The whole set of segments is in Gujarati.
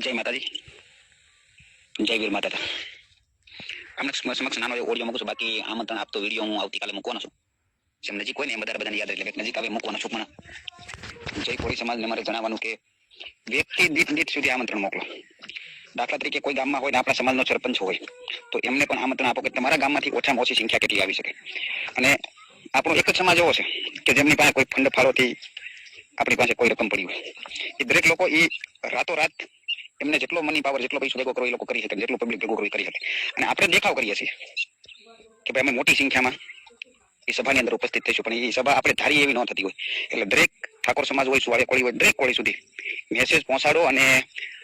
જય માતાજી, જય વીર માતા. આમને સમક્ષ નાનો એવો ઓડિયો મૂકું છું. બાકી આમંત્રણ આપતો વિડીયો હું આવતીકાલે મૂકવાનો છું. જેમ નજીક હોય ને એમ બધાને યાદ એટલે નજીક આવે મૂકવાનો છું. પણ જય કોળી સમાજને મારે જણાવવાનું કે વ્યક્તિ દીઠ સુધી આમંત્રણ મોકલો. દાખલા તરીકે કોઈ ગામમાં હોય ને આપણા સમાજનો સરપંચ હોય તો એમને પણ આમંત્રણ આપો કે તમારા ગામમાંથી ઓછામાં ઓછી સંખ્યા કેટલી આવી શકે. અને આપણો એક જ સમાજ એવો છે કે જેમની પાસે કોઈ ફંડ ફાળોથી આપણી પાસે કોઈ રકમ પડી હોય, એ દરેક લોકો એ રાતોરાત એમને જેટલો મની પાવર, જેટલો પૈસો ભેગો કરો એ લોકો કરી શકે, જેટલો પબ્લિક ભેગો કરી શકે. અને આપણે દેખાવ કરીએ છીએ કે ભાઈ અમે મોટી સંખ્યામાં એ સભાની અંદર ઉપસ્થિત થઈશું, પણ એ સભા આપણે ધારી એવી ન થતી હોય. એટલે દરેક ઠાકોર સમાજ હોય, સુવાળે કોળી હોય, દરેક કોળી સુધી મેસેજ પહોંચાડો. અને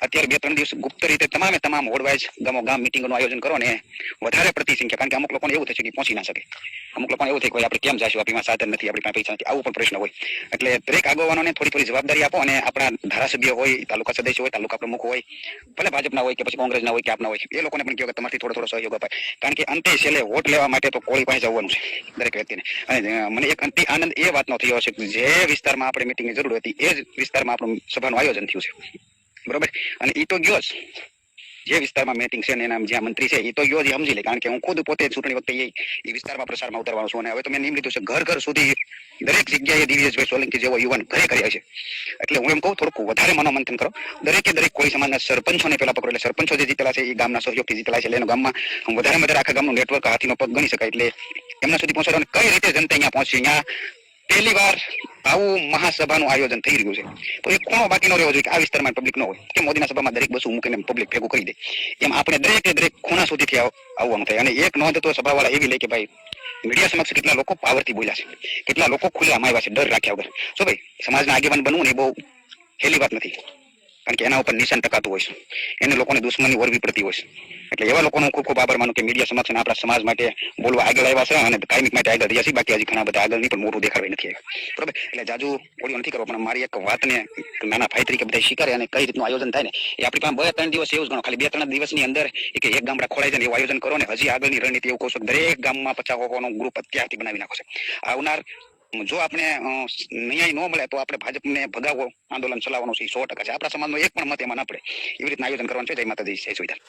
અત્યારે 2-3 દિવસ ગુપ્ત રીતે તમામ હોડવાઇઝ ગામ મિટિંગનું આયોજન કરો ને વધારે પ્રતિ સંખ્યા. કારણ કે અમુક લોકોને એવું થશે કે પહોંચી ના શકે, અમુક લોકોને એવું થાય કે આપણે કેમ જઈશું, આપણી સાધન નથી, આપણી પાસે પૈસા નથી, આવું પણ પ્રશ્ન હોય. એટલે દરેક આગેવાનોને થોડી જવાબદારી આપો. અને આપણા ધારાસભ્ય હોય, તાલુકા સદસ્ય હોય, તાલુકા પ્રમુખ હોય, ભલે ભાજપના હોય કે પછી કોંગ્રેસના હોય કે આપના હોય, એ લોકોને પણ કહો કે તમારથી થોડો સહયોગ અપાય. કારણ કે અંતે છેલ્લે વોટ લેવા માટે તો કોળી પાસે જવાનું છે દરેક વ્યક્તિને. અને મને એક અંતિ આનંદ એ વાતનો થયો છે કે જે વિસ્તારમાં આપણે મિટિંગની જરૂર હતી એ જ વિસ્તારમાં આપણું સભાનું આયોજન થયું છે, બરોબર. અને એ તો ગયો જ, જે વિસ્તારમાં મીટિંગ છે ને એના જ્યાં મંત્રી છે એ તો ગયો જ, સમજી લે. કારણ કે હું ખુદ પોતે ચૂંટણી વખતે એ વિસ્તારમાં પ્રસારમાં ઉતરવાનો છું. અને હવે તો મેં નિયમ લીધું છે ઘર સુધી દરેક જગ્યાએ દિવ્યેશભાઈ સોલંકી જેવો યુવાન ઘરે છે. એટલે હું એમ કહું થોડુંક વધારે મનોમંથન કરો. દરેક કોળી સમાજના સરપંચોને પેલા પકડો. એટલે સરપંચો જે જીતેલા છે એ ગામના સહયોગથી જીતેલા છે. એટલે એનું ગામમાં વધારે આખા ગામનું નેટવર્ક હાથીનો પગ ગણી શકાય. એટલે એમના સુધી પહોંચાડો. અને કઈ રીતે જનતા અહીંયા પહોંચશે. અહીંયા પહેલી વાર આવું મહાસભાનું આયોજન થઈ રહ્યું છે તો એક ખૂણો બાકી ન રહેવો જોઈએ કે આ વિસ્તારમાં પબ્લિક ન હોય. કે મોદીના સભામાં દરેક બસું મૂકીને પબ્લિક ભેગું કરી દે, એમ આપણે દરેક ખૂણા સુધીથી આવવાનું થાય. અને એક નોંધ તો સભાવાળા એવી લે કે ભાઈ મીડિયા સમક્ષ કેટલા લોકો પાવરથી બોલ્યા છે, કેટલા લોકો ખુલ્લામાં આવ્યા છે ડર રાખ્યા વગર. જો ભાઈ સમાજના આગેવાન બનવું ને એ બહુ હેલી વાત નથી. કારણ કે એના ઉપર નિશાન ટકાતું હોય છે, એને લોકોને દુશ્મની વરવી પડતી હોય છે. એટલે એવા લોકોનો ખૂબ આભાર માનું કે મીડિયા સમક્ષ આપણા સમાજ માટે બોલવા આગળ આવ્યા છે અને કાયમિક માટે આગળ રહ્યા છે. બાકી હજી ઘણા બધા આગળ નહીં પણ મોટું દેખાડવા નથી આવ્યા, બરોબર. એટલે જાજુ ઓડિયો નથી કરવા, પણ મારી એક વાતને નાના ભાઈ તરીકે બધા સ્વીકારે અને કઈ રીતનું આયોજન થાય ને એ આપણી પાસે 2-3 દિવસ એવું જ ગણો. ખાલી 2-3 દિવસની અંદર એક ગામડા ખોળાય જાય ને એવું આયોજન કરો ને હજી આગળની રણનીતિ એવું કહું છું દરેક ગામમાં 50 ગ્રુપ અત્યારથી બનાવી નાખો છે. આવનાર જો આપણે ન્યાય ન મળે તો આપણે ભાજપને ભગાવો આંદોલન ચલાવવાનું છે 100% છે. આપણા સમાજનો એક પણ મત એમાં ના પડે એવી રીતના આયોજન કરવાનું છે. જય માતાજી, જય સુવિધા.